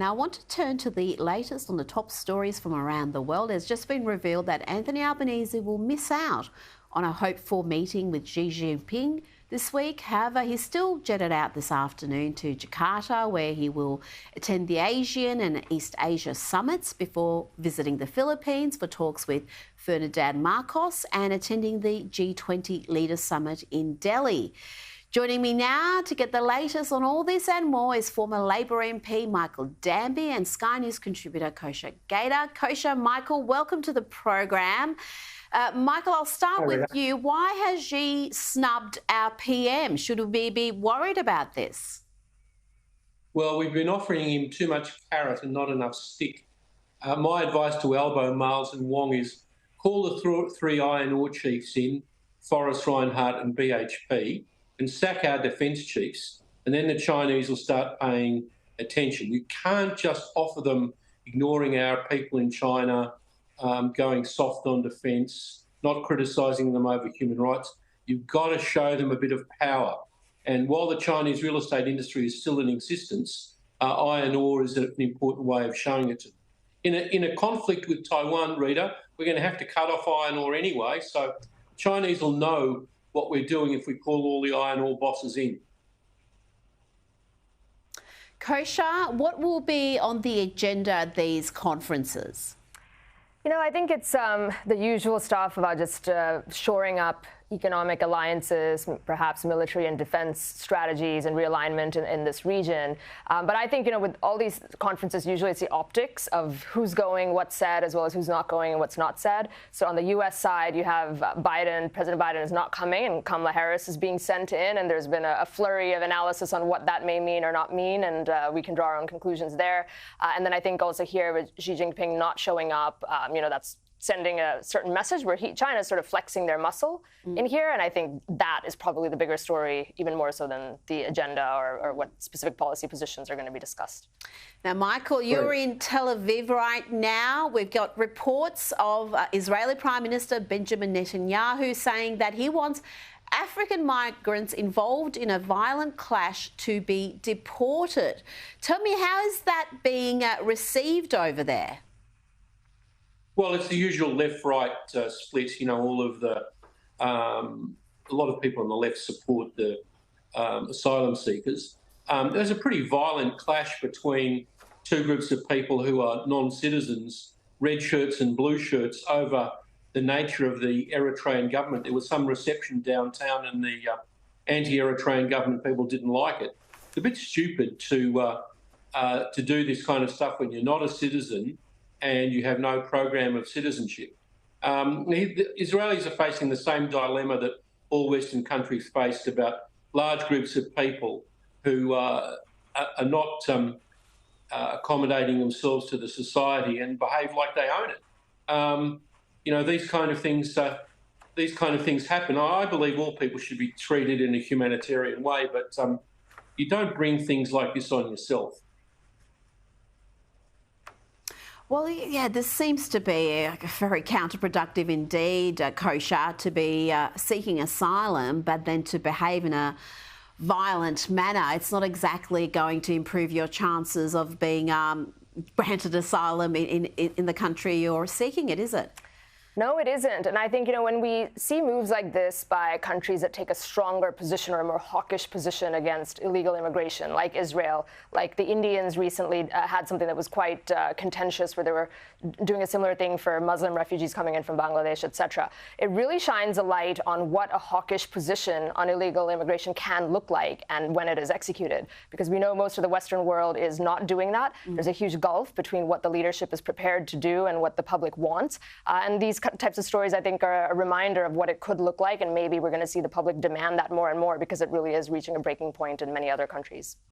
Now, I want to turn to the latest on the top stories from around the world. It's just been revealed that Anthony Albanese will miss out on a hoped-for meeting with Xi Jinping this week. However, he's still jetted out this afternoon to Jakarta, where he will attend the ASEAN and East Asia summits before visiting the Philippines for talks with Ferdinand Marcos and attending the G20 Leaders Summit in Delhi. Joining me now to get the latest on all this and more is former Labor MP Michael Danby and Sky News contributor Kosha Gator. Kosha, Michael, welcome to the program. Michael, I'll start with you. Why has Xi snubbed our PM? Should we be worried about this? Well, we've been offering him too much carrot and not enough stick. My advice to Albo, Miles and Wong is call the three iron ore chiefs in, Forrest, Reinhardt and BHP, and sack our defence chiefs, and then the Chinese will start paying attention. You can't just offer them ignoring our people in China, going soft on defence, not criticising them over human rights. You've got to show them a bit of power. And while the Chinese real estate industry is still in existence, iron ore is an important way of showing it to them. In a conflict with Taiwan, Rita, we're going to have to cut off iron ore anyway, so Chinese will know what we're doing if we call all the iron ore bosses in. Kosha, what will be on the agenda at these conferences? You know, I think it's the usual stuff about just shoring up economic alliances, perhaps military and defense strategies and realignment in this region. But I think, you know, with all these conferences, usually it's the optics of who's going, what's said, as well as who's not going and what's not said. So on the U.S. side, you have President Biden is not coming, and Kamala Harris is being sent in, and there's been a flurry of analysis on what that may mean or not mean, and we can draw our own conclusions there. And then I think also here with Xi Jinping not showing up, you know, that's sending a certain message where China is sort of flexing their muscle in here. And I think that is probably the bigger story, even more so than the agenda or what specific policy positions are going to be discussed. Now, Michael, you're in Tel Aviv right now. We've got reports of Israeli Prime Minister Benjamin Netanyahu saying that he wants African migrants involved in a violent clash to be deported. Tell me, how is that being received over there? Well, it's the usual left-right split. You know, all of the a lot of people on the left support the asylum seekers. There's a pretty violent clash between two groups of people who are non-citizens, red shirts and blue shirts, over the nature of the Eritrean government. There was some reception downtown, and the anti-Eritrean government people didn't like it. It's a bit stupid to do this kind of stuff when you're not a citizen and you have no program of citizenship. The Israelis are facing the same dilemma that all Western countries faced about large groups of people who are not accommodating themselves to the society and behave like they own it. You know, these kind of things happen. I believe all people should be treated in a humanitarian way, but you don't bring things like this on yourself. Well, yeah, this seems to be very counterproductive indeed, Kosha, to be seeking asylum, but then to behave in a violent manner. It's not exactly going to improve your chances of being granted asylum in the country you're seeking it, is it? No, it isn't. And I think, you know, when we see moves like this by countries that take a stronger position or a more hawkish position against illegal immigration, like Israel, like the Indians recently had something that was quite contentious, where they were doing a similar thing for Muslim refugees coming in from Bangladesh, etc. It really shines a light on what a hawkish position on illegal immigration can look like and when it is executed. Because we know most of the Western world is not doing that. There's a huge gulf between what the leadership is prepared to do and what the public wants. And these types of stories, I think, are a reminder of what it could look like, and maybe we're going to see the public demand that more and more, because it really is reaching a breaking point in many other countries.